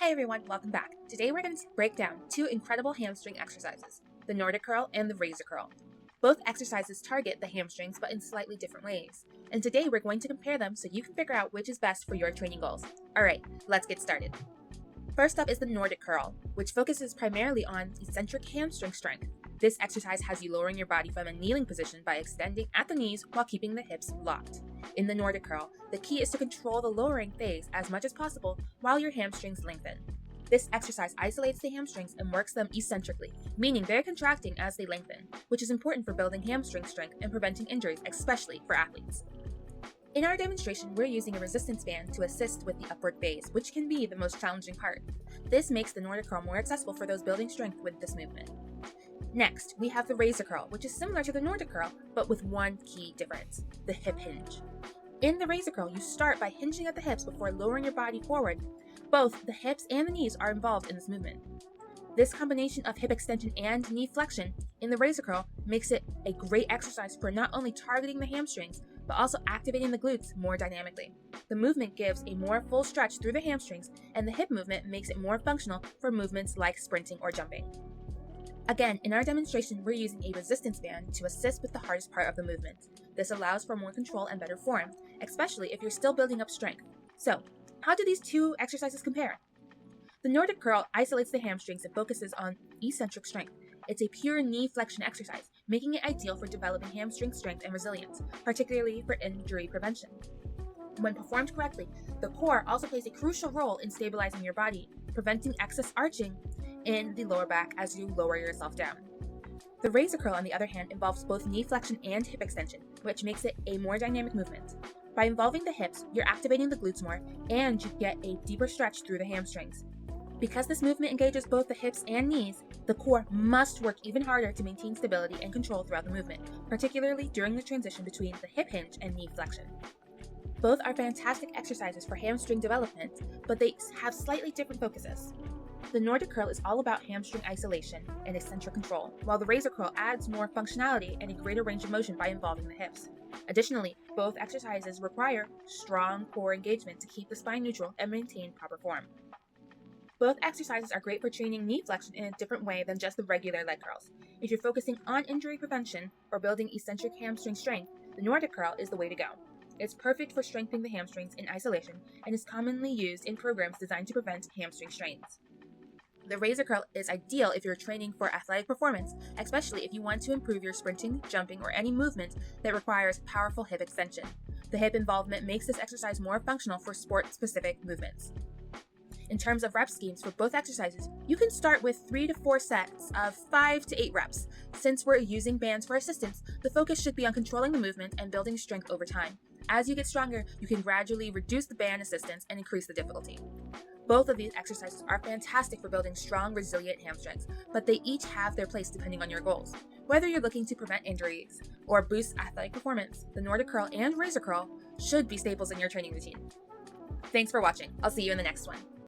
Hey everyone, welcome back. Today we're going to break down two incredible hamstring exercises, the Nordic Curl and the Razor Curl. Both exercises target the hamstrings but in slightly different ways. And today we're going to compare them so you can figure out which is best for your training goals. Alright, let's get started. First up is the Nordic Curl, which focuses primarily on eccentric hamstring strength. This exercise has you lowering your body from a kneeling position by extending at the knees while keeping the hips locked. In the Nordic Curl, the key is to control the lowering phase as much as possible while your hamstrings lengthen. This exercise isolates the hamstrings and works them eccentrically, meaning they're contracting as they lengthen, which is important for building hamstring strength and preventing injuries, especially for athletes. In our demonstration, we're using a resistance band to assist with the upward phase, which can be the most challenging part. This makes the Nordic Curl more accessible for those building strength with this movement. Next, we have the Razor Curl, which is similar to the Nordic Curl, but with one key difference: the hip hinge. In the Razor Curl, you start by hinging at the hips before lowering your body forward. Both the hips and the knees are involved in this movement. This combination of hip extension and knee flexion in the Razor Curl makes it a great exercise for not only targeting the hamstrings, but also activating the glutes more dynamically. The movement gives a more full stretch through the hamstrings, and the hip movement makes it more functional for movements like sprinting or jumping. Again, in our demonstration, we're using a resistance band to assist with the hardest part of the movement. This allows for more control and better form, especially if you're still building up strength. So, how do these two exercises compare? The Nordic Curl isolates the hamstrings and focuses on eccentric strength. It's a pure knee flexion exercise, making it ideal for developing hamstring strength and resilience, particularly for injury prevention. When performed correctly, the core also plays a crucial role in stabilizing your body, preventing excess arching in the lower back as you lower yourself down. The Razor Curl, on the other hand, involves both knee flexion and hip extension, which makes it a more dynamic movement. By involving the hips, you're activating the glutes more, and you get a deeper stretch through the hamstrings. Because this movement engages both the hips and knees, the core must work even harder to maintain stability and control throughout the movement, particularly during the transition between the hip hinge and knee flexion. Both are fantastic exercises for hamstring development, but they have slightly different focuses. The Nordic Curl is all about hamstring isolation and eccentric control, while the Razor Curl adds more functionality and a greater range of motion by involving the hips. Additionally, both exercises require strong core engagement to keep the spine neutral and maintain proper form. Both exercises are great for training knee flexion in a different way than just the regular leg curls. If you're focusing on injury prevention or building eccentric hamstring strength, the Nordic Curl is the way to go. It's perfect for strengthening the hamstrings in isolation and is commonly used in programs designed to prevent hamstring strains. The Razor Curl is ideal if you're training for athletic performance, especially if you want to improve your sprinting, jumping, or any movement that requires powerful hip extension. The hip involvement makes this exercise more functional for sport-specific movements. In terms of rep schemes for both exercises, you can start with 3 to 4 sets of 5 to 8 reps. Since we're using bands for assistance, the focus should be on controlling the movement and building strength over time. As you get stronger, you can gradually reduce the band assistance and increase the difficulty. Both of these exercises are fantastic for building strong, resilient hamstrings, but they each have their place depending on your goals. Whether you're looking to prevent injuries or boost athletic performance, the Nordic Curl and Razor Curl should be staples in your training routine. Thanks for watching. I'll see you in the next one.